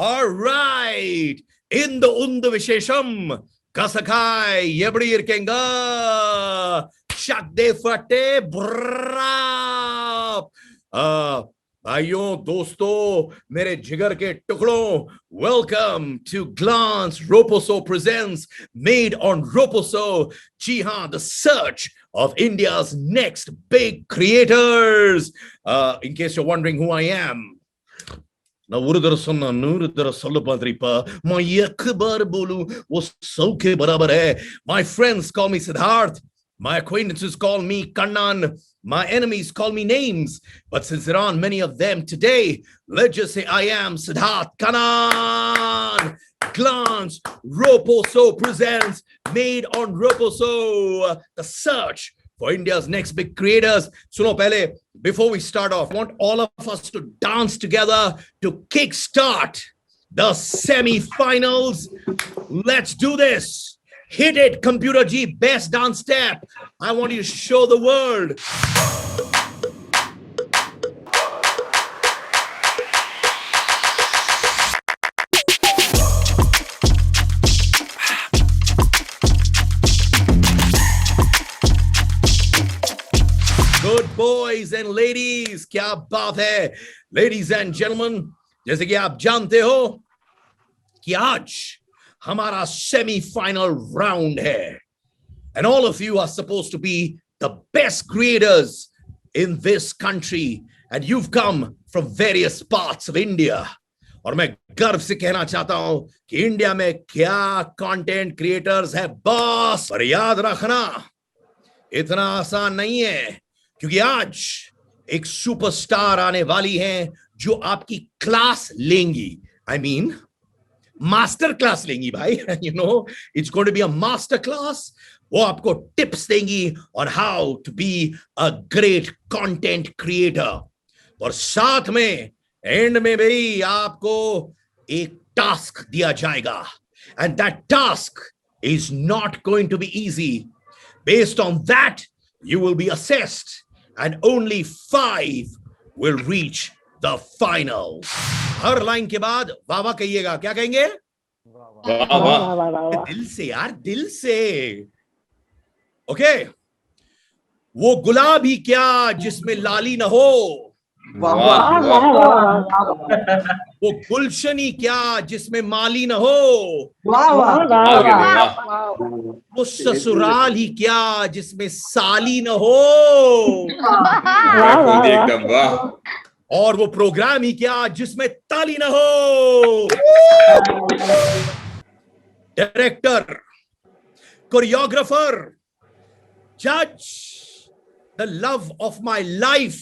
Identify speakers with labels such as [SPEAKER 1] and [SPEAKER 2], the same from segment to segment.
[SPEAKER 1] Alright, இந்த உந்து விசேஷம் கசகாய் எப்படி இருக்கீங்க? शक फटे भाइयों दोस्तों मेरे जिगर के टुकड़ों, welcome to Glance Roposo presents made on Roposo. जी हाँ, the search of India's next big creators. In case you're wondering who I am, நான் ஒரு தடவை சொன்னா 100 தடவை சொல்ல பாத்திரிப்பா. मैं एक बार बोलूं वो 100 के बराबर है. My friends call me Siddharth. My acquaintances call me Kannan. My enemies call me names. But since there aren't many of them today, let's just say I am Siddharth Kannan. Glance Roposo presents Made on Roposo, the search for India's next big creators. Suno pehle, before we start off, I want all of us to dance together to kickstart the semi-finals. Let's do this. Hit it, Computer G, best dance step. I want you to show the world. Good boys and ladies, क्या बात है. Ladies and gentlemen, जैसे कि आप जानते हो कि आज हमारा semi-final round है. And all of you are supposed to be the best creators in this country. And you've come from various parts of India. और मैं गर्व से कहना चाहता हूं कि इंडिया में क्या कंटेंट क्रिएटर्स है बॉस. पर याद रखना, इतना आसान नहीं है, क्योंकि आज एक सुपरस्टार आने वाली हैं जो आपकी क्लास लेंगी. I mean, मास्टर क्लास लेंगी भाई. You know, it's going to be a master class. वो आपको टिप्स देंगी on how to be a great content creator. और साथ में एंड में भी आपको एक टास्क दिया जाएगा. And that task is not going to be easy. Based on that, you will be assessed, and only 5 will reach the finals. Her line के बाद वाह वाह कहिएगा. क्या कहेंगे? वाह वाह. दिल से यार, दिल से. ओके. वो गुलाब ही क्या जिसमें लाली न हो. वाह वाह. वो गुलशन ही क्या जिसमें माली न हो. वाह वाह. वो ससुराल ही क्या जिसमें साली न हो. एकदम वाह. और वो प्रोग्राम ही क्या जिसमें ताली न हो. डायरेक्टर, कोरियोग्राफर, जज, the love of my life,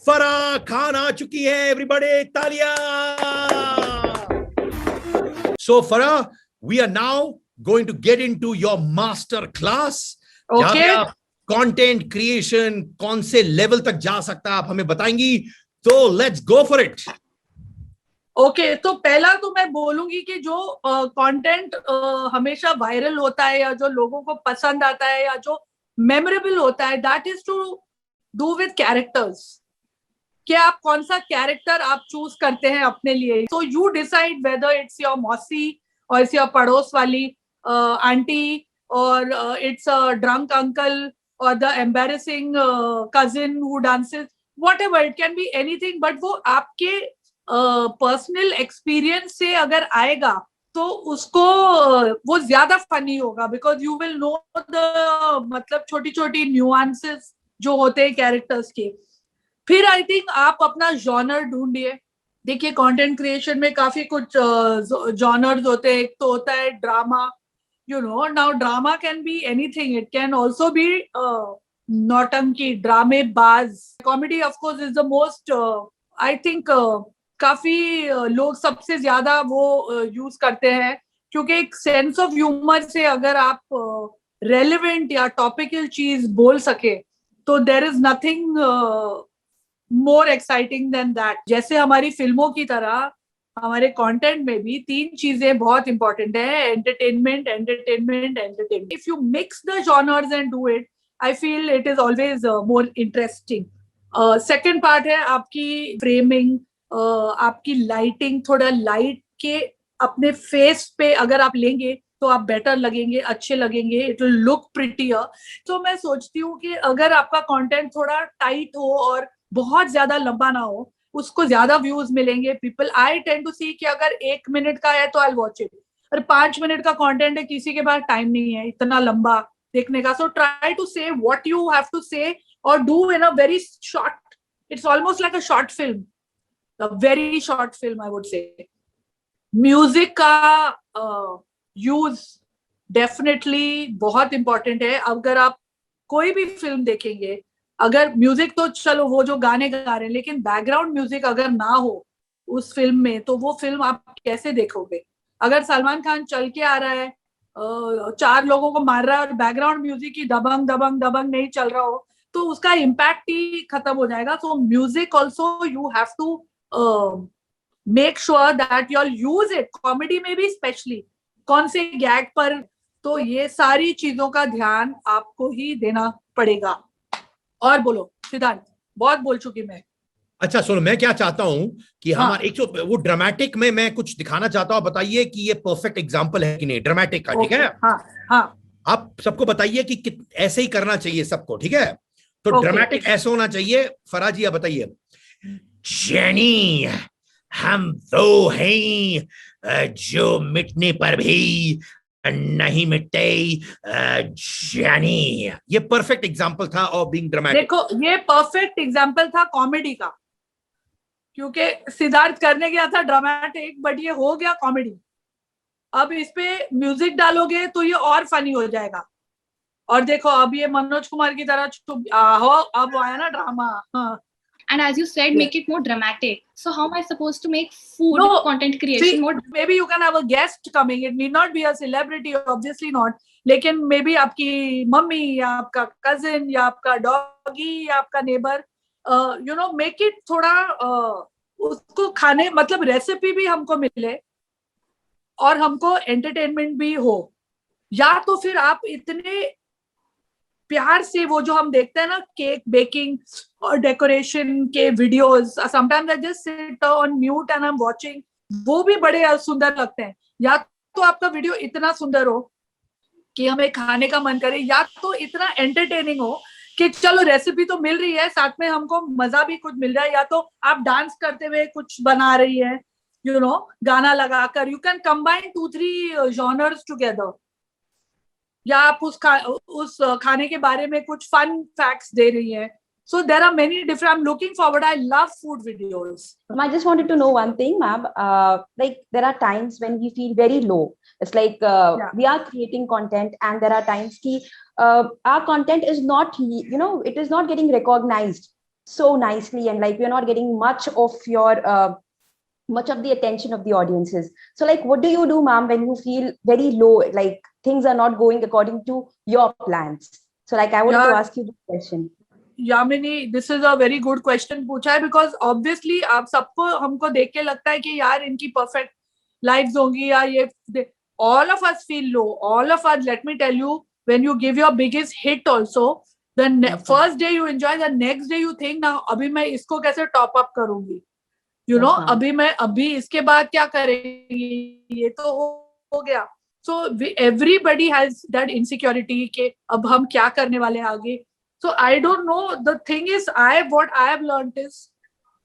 [SPEAKER 1] Farah Khan आ चुकी है. एवरीबॉडी तालियां. So Farah, we are now going to get into your master class. Okay. Content creation कौन से लेवल तक जा सकता है आप हमें बताएंगी. तो let's go for it.
[SPEAKER 2] Okay, तो पहला तो मैं बोलूंगी कि जो कंटेंट हमेशा वायरल होता है या जो लोगों को पसंद आता है या जो मेमोरेबल होता है, that is to do with characters. कि आप कौन सा कैरेक्टर आप चूज करते हैं अपने लिए. तो you decide whether it's your मौसी और इट्स योर पड़ोस वाली आंटी और it's a drunk uncle or the embarrassing cousin who dances, whatever, it can be anything. But वो आपके personal experience से अगर आएगा तो उसको वो ज्यादा funny होगा, because you will know the मतलब छोटी छोटी nuances जो होते हैं characters के. फिर I think आप अपना genre ढूंढिए. देखिए, content creation में काफी कुछ genres होते हैं. एक तो होता है drama. You know, now drama can be anything. It can also be nautanki, dramebaz. Comedy, of course, is the most. I think काफी लोग सबसे ज्यादा वो यूज करते हैं, क्योंकि एक सेंस ऑफ ह्यूमर से अगर आप रेलेवेंट या टॉपिकल चीज बोल सके तो there is nothing more exciting than that. जैसे हमारी फिल्मों की तरह हमारे कंटेंट में भी 3 चीजें बहुत इंपॉर्टेंट है. Entertainment, entertainment, entertainment. If you mix the genres and do it, I feel it is always more interesting. Second part है आपकी फ्रेमिंग, आपकी लाइटिंग, थोड़ा लाइट के अपने फेस पे अगर आप लेंगे तो आप बेटर लगेंगे, अच्छे लगेंगे, इट विल लुक प्रिटियर। तो मैं सोचती हूँ कि अगर आपका कंटेंट थोड़ा टाइट हो और बहुत ज्यादा लंबा ना हो, उसको ज्यादा व्यूज मिलेंगे। पीपल, आई टेंड टू सी कि अगर 1 मिनट का है तो आई वॉच इट, और 5 मिनट का कंटेंट है, किसी के पास टाइम नहीं है इतना लंबा देखने का। सो ट्राई टू से व्हाट यू हैव टू से और do in a very short, it's almost like a short film, a very short film I would say. Music का यूज डेफिनेटली बहुत इंपॉर्टेंट है। अगर आप कोई भी फिल्म देखेंगे, अगर म्यूजिक तो चलो वो जो गाने गा रहे हैं, लेकिन बैकग्राउंड म्यूजिक अगर ना हो उस फिल्म में तो वो फिल्म आप कैसे देखोगे? अगर सलमान खान चल के आ रहा है, 4 लोगों को मार रहा है और बैकग्राउंड म्यूजिक की दबंग दबंग दबंग नहीं चल रहा हो, तो उसका इम्पैक्ट ही खत्म हो जाएगा। So music also you have to make sure that you use it, comedy में भी स्पेशली, कौन से गैग पर, तो ये सारी चीजों का ध्यान आपको ही देना पड़ेगा। और बोलो सिद्धार्थ, बहुत बोल चुकी मैं।
[SPEAKER 1] अच्छा सुनो, मैं क्या चाहता हूं कि
[SPEAKER 2] हाँ।
[SPEAKER 1] हमारे एक वो ड्रामेटिक में मैं कुछ दिखाना चाहता हूं, बताइए कि ये परफेक्ट एग्जांपल है कि नहीं ड्रामेटिक का, ठीक है?
[SPEAKER 2] हाँ हाँ।
[SPEAKER 1] आप सबको बताइए कि ऐसे ही करना चाहिए सबको, ठीक है? तो ड्रामेटिक ऐसे होना चाहिए। फराज जी आप बताइए। जेनी, हम वो हैं जो मिटने पर भी नहीं मिटते, जेनी। ये परफेक्ट एग्जांपल था ऑफ बीइंग ड्रामेटिक।
[SPEAKER 2] देखो ये परफेक्ट एग्जांपल था कॉमेडी का, क्योंकि सिद्धार्थ करने गया था ड्रामेटिक, बट ये हो गया कॉमेडी। अब इस पे म्यूजिक डालोगे तो ये और फनी हो जाएगा। और देखो अब ये मनोज कुमार की तरह अब आया ना ड्रामा। हाँ।
[SPEAKER 3] And as you said, make it more dramatic. So how am I supposed to make food content creation
[SPEAKER 2] see,
[SPEAKER 3] more?
[SPEAKER 2] Maybe you can have a guest coming. It need not be a celebrity, obviously not. लेकिन maybe आपकी mummy या आपका cousin या आपका doggy या आपका neighbour, make it थोड़ा उसको खाने, मतलब रेसिपी भी हमको मिले और हमको एंटरटेनमेंट भी हो। या तो फिर आप इतने प्यार से वो जो हम देखते हैं ना केक बेकिंग और डेकोरेशन के videos, sometimes I just sit on mute and I am watching, वो भी बड़े सुंदर लगते हैं। या तो आपका वीडियो इतना सुंदर हो कि हमें खाने का मन करे, या तो इतना एंटरटेनिंग हो कि चलो रेसिपी तो मिल रही है, साथ में हमको मजा भी कुछ मिल रहा है, या तो आप डांस करते हुए कुछ बना रही है, गाना लगाकर। You can combine 2-3 genres together. या आप उस खाने के बारे में कुछ फन फैक्ट्स दे रही है। So there are many different. I'm looking forward. I love food videos.
[SPEAKER 4] I just wanted to know one thing, ma'am. Like there are times when we feel very low. It's like we are creating content, and there are times ki our content is not, it is not getting recognized so nicely, and like we are not getting much of the attention of the audiences. So like, what do you do, ma'am, when you feel very low, like things are not going according to your plans? So like, I wanted to ask you this question.
[SPEAKER 2] Yamini, this is a very good question पूछा है, because obviously आप सबको, हमको देख के लगता है कि यार इनकी परफेक्ट लाइव्स होंगी, या ये ऑल ऑफ अस फील लो, all of us. Let me tell you, when you give your biggest hit also, the first day you enjoy, the next day you think ना अभी मैं इसको कैसे टॉप अप करूंगी, अभी इसके बाद क्या करेंगी, ये तो हो गया। So everybody has that insecurity कि अब हम क्या करने वाले हैं आगे। So I don't know. The thing is, what I have learned is,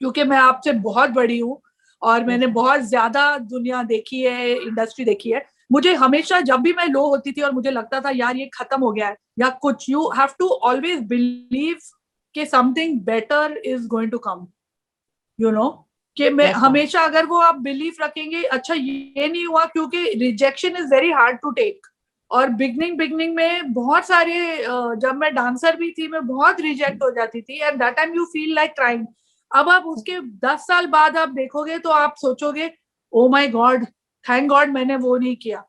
[SPEAKER 2] क्योंकि मैं आपसे बहुत बड़ी हूँ और मैंने बहुत ज्यादा दुनिया देखी है, इंडस्ट्री देखी है, मुझे हमेशा जब भी मैं लो होती थी और मुझे लगता था यार ये खत्म हो गया है या कुछ, you have to always believe कि something better is going to come, कि मैं हमेशा, अगर वो आप बिलीव रखेंगे, अच्छा ये नहीं हुआ, क्योंकि rejection is very hard to take. और बिगनिंग में बहुत सारे, जब मैं डांसर भी थी, मैं बहुत रिजेक्ट हो जाती थी, and that time you feel like crying. अब आप उसके 10 साल बाद आप देखोगे तो आप सोचोगे, oh my God, thank God मैंने वो नहीं किया,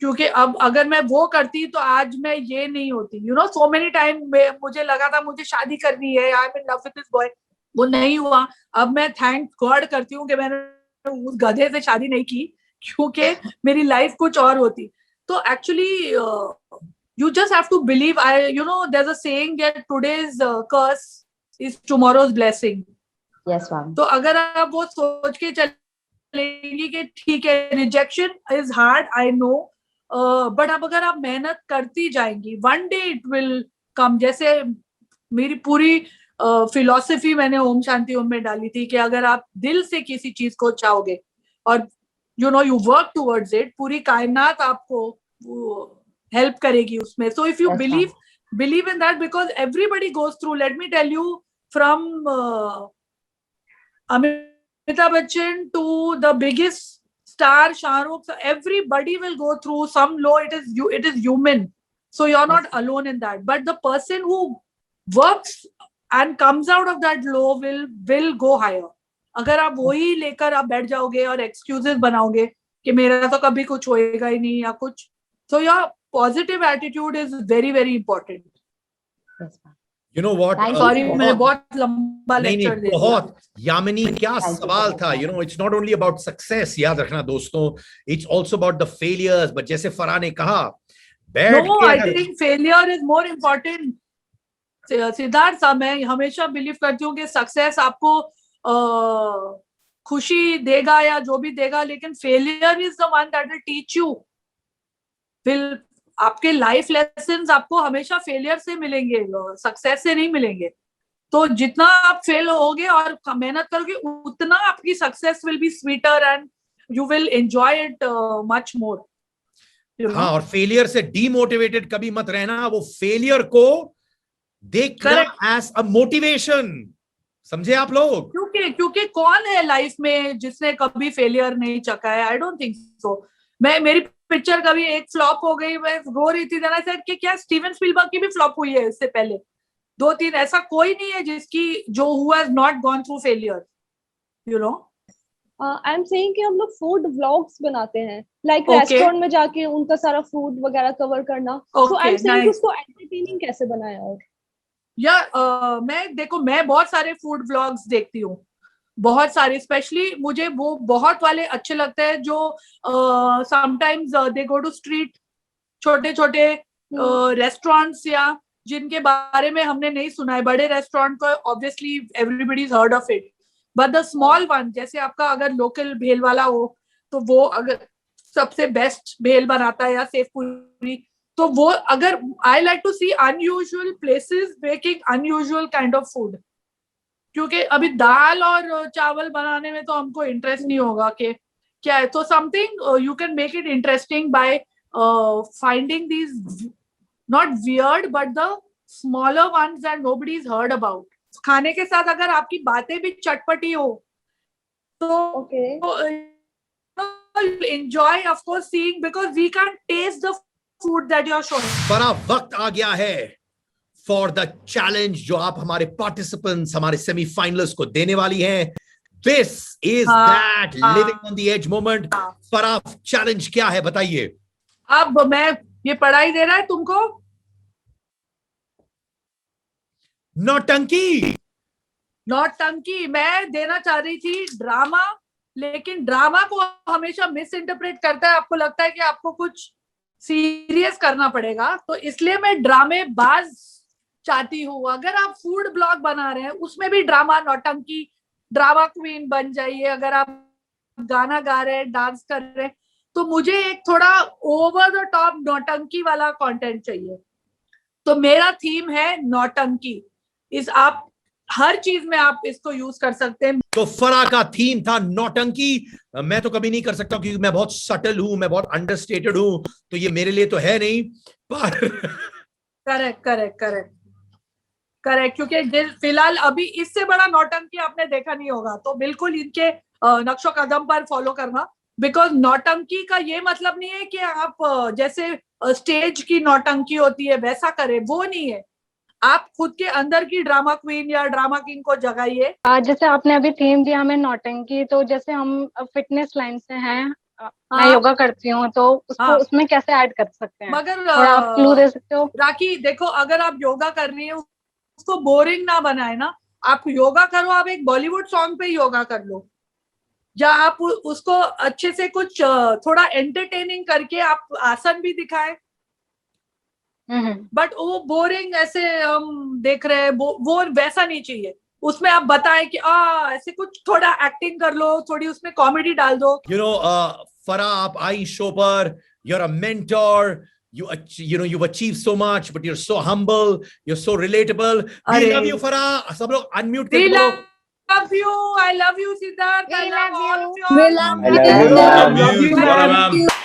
[SPEAKER 2] क्योंकि अब अगर मैं वो करती तो आज मैं ये नहीं होती। सो मेनी टाइम मुझे लगा था मुझे शादी करनी है, I am in love with this boy, वो नहीं हुआ। अब मैं थैंक गॉड करती हूँ कि मैंने उस गधे से शादी नहीं की, क्योंकि मेरी लाइफ कुछ और होती। So actually, you just have to believe. There's a saying that today's curse is tomorrow's blessing.
[SPEAKER 4] Yes, ma'am.
[SPEAKER 2] तो अगर आप वो सोच के चलेंगी कि ठीक है rejection is hard, I know, but अब अगर आप मेहनत करती जाएंगी, one day it will come. जैसे मेरी पूरी फिलॉसफी मैंने ओम शांति ओम में डाली थी कि अगर आप दिल से किसी चीज को चाहोगे और यू वर्क टूवर्ड्स इट, पूरी कायनात आपको हेल्प करेगी उसमें. So if you
[SPEAKER 4] Yes, ma'am.
[SPEAKER 2] believe in that, because everybody goes through, let me tell you, from Amitabh Bachchan to the biggest star Shah Rukh, so everybody will go through some low. It is human, so you're not alone in that. But the person who works and comes out of that low will go higher. अगर आप वही लेकर आप बैठ जाओगे और excuses बनाओगे कि मेरा तो कभी कुछ होएगा ही नहीं या कुछ, so your positive attitude is very very important.
[SPEAKER 4] Yes, ma'am.
[SPEAKER 1] You know what?
[SPEAKER 4] Thank you.
[SPEAKER 2] Sorry, मैंने बहुत लंबा
[SPEAKER 1] नहीं
[SPEAKER 2] लेक्चर
[SPEAKER 1] नहीं
[SPEAKER 2] दे दिया.
[SPEAKER 1] बहुत. यामिनी क्या
[SPEAKER 4] Thank you
[SPEAKER 1] सवाल
[SPEAKER 4] so much,
[SPEAKER 1] था.
[SPEAKER 4] ma'am.
[SPEAKER 1] It's not only about success, याद रखना दोस्तों, it's also about the failures. But जैसे फराह ने कहा, बैठ
[SPEAKER 2] No,
[SPEAKER 1] के
[SPEAKER 2] I
[SPEAKER 1] अगर
[SPEAKER 2] think failure is more important. Siddharth साहब, मैं हमेशा बिलीव करती हूँ कि सक्सेस आपको खुशी देगा या जो भी देगा, लेकिन failure is the one that will teach you. Will आपके लाइफ लेसन्स आपको हमेशा फेलियर से मिलेंगे, सक्सेस से नहीं मिलेंगे. तो जितना आप फेल होगे और मेहनत करोगे, उतना आपकी success will be sweeter and you will enjoy it much more.
[SPEAKER 1] हाँ, और फेलियर से डीमोटिवेटेड कभी मत रहना. वो फेलियर को देखना एज अ मोटिवेशन. समझे आप लोग?
[SPEAKER 2] क्योंकि कौन है लाइफ में जिसने कभी फेलियर नहीं चखा है? I don't think so. मेरी पिक्चर कभी एक फ्लॉप हो गई, मैं रो रही थी. देन आई सेड कि क्या स्टीवन स्पीलबर्ग की भी फ्लॉप हुई है इससे पहले 2-3? ऐसा कोई नहीं है जिसकी जो who has not gone through failure, you know.
[SPEAKER 5] I am saying कि हम लोग फूड व्लॉग्स बनाते हैं, लाइक
[SPEAKER 2] Okay.
[SPEAKER 5] रेस्टोरेंट में जाके उनका सारा फूड वगैरह कवर करना. So I am
[SPEAKER 2] Okay,
[SPEAKER 5] saying
[SPEAKER 2] nice.
[SPEAKER 5] उसको एंटरटेनिंग कैसे बनाया. और
[SPEAKER 2] मैं बहुत सारे फूड व्लॉग्स देखती हूँ, बहुत सारे. स्पेशली मुझे वो बहुत वाले अच्छे लगते हैं जो sometimes they go to street, छोटे छोटे रेस्टोरेंट्स या जिनके बारे में हमने नहीं सुना है. बड़े रेस्टोरेंट को obviously everybody is heard of it, but the small one, जैसे आपका अगर लोकल भेल वाला हो तो वो अगर सबसे बेस्ट भेल बनाता है, या सेवपुरी, तो वो अगर I like to see unusual places making unusual kind of food. क्योंकि अभी दाल और चावल बनाने में तो हमको इंटरेस्ट नहीं होगा कि क्या है. तो something you can make it interesting by finding these not weird but the smaller once that nobody is heard about. खाने के साथ अगर आपकी बातें भी चटपटी हो तो enjoy of course seeing, because we can taste the food that you are showing.
[SPEAKER 1] बड़ा वक्त आ गया है फॉर द चैलेंज जो आप हमारे पार्टिसिपेंट्स, हमारे सेमीफाइनलिस्ट को देने वाली हैं. This is that living on the edge moment. Farah, challenge क्या है बताइए.
[SPEAKER 2] अब मैं ये पढ़ाई दे रहा है तुमको.
[SPEAKER 1] नौटंकी.
[SPEAKER 2] नौटंकी मैं देना चाह रही थी ड्रामा, लेकिन ड्रामा को हमेशा मिस इंटरप्रेट करता है. आपको लगता है कि आपको कुछ सीरियस करना पड़ेगा, तो इसलिए मैं ड्रामेबाज चाहती हूँ. अगर आप फूड ब्लॉग बना रहे हैं उसमें भी ड्रामा, नौटंकी, ड्रामा क्वीन बन जाइए. अगर आप गाना गा रहे हैं, डांस कर रहे हैं, तो मुझे एक थोड़ा ओवर द टॉप नौटंकी वाला कंटेंट चाहिए. तो मेरा थीम है नौटंकी. इस आप हर चीज में आप इसको यूज कर सकते हैं.
[SPEAKER 1] तो फराह का थीम था नौटंकी. मैं तो कभी नहीं कर सकता क्योंकि मैं बहुत सटल हूं, मैं बहुत अंडरस्टेटेड हूं, तो ये मेरे लिए तो है नहीं. पर
[SPEAKER 2] करेक्ट क्योंकि फिलहाल अभी इससे बड़ा नौटंकी आपने देखा नहीं होगा, तो बिल्कुल इनके नक्शो कदम पर फॉलो करना. बिकॉज नौटंकी का ये मतलब नहीं है कि आप जैसे स्टेज की नौटंकी होती है वैसा करें, वो नहीं है. आप खुद के अंदर की ड्रामा क्वीन या ड्रामा किंग को जगाइए.
[SPEAKER 6] जैसे आपने अभी थीम दिया हमें नौटंकी, तो जैसे हम फिटनेस लाइन से हैं, मैं योगा करती हूँ, तो उसको उसमें कैसे ऐड कर सकते हैं?
[SPEAKER 2] मगर
[SPEAKER 6] आप क्लू दे सकते हो?
[SPEAKER 2] राखी देखो, अगर आप योगा कर रही है उसको बोरिंग ना बनाए ना. आप योगा करो, आप एक बॉलीवुड सॉन्ग पे योगा कर लो, या आप उसको अच्छे से कुछ थोड़ा एंटरटेनिंग करके आप आसन भी दिखाएं. बट वो बोरिंग ऐसे हम देख रहे हैं, वो वैसा नहीं चाहिए. उसमें आप बताएं कि ऐसे कुछ थोड़ा एक्टिंग कर लो, थोड़ी उसमें कॉमेडी डाल दो.
[SPEAKER 1] Farah, आप आई शो पर, you're a mentor. You've achieved so much, but you're so humble. You're so relatable. We
[SPEAKER 2] अरे.
[SPEAKER 1] love you, Farah. सब लोग unmute
[SPEAKER 2] We
[SPEAKER 1] करके बोलो.
[SPEAKER 2] love you. I love you, Siddharth.
[SPEAKER 3] We
[SPEAKER 2] I love
[SPEAKER 3] love
[SPEAKER 2] all
[SPEAKER 3] you.
[SPEAKER 2] of you.
[SPEAKER 5] We love
[SPEAKER 7] I love you.
[SPEAKER 1] Love you, Farah ma'am.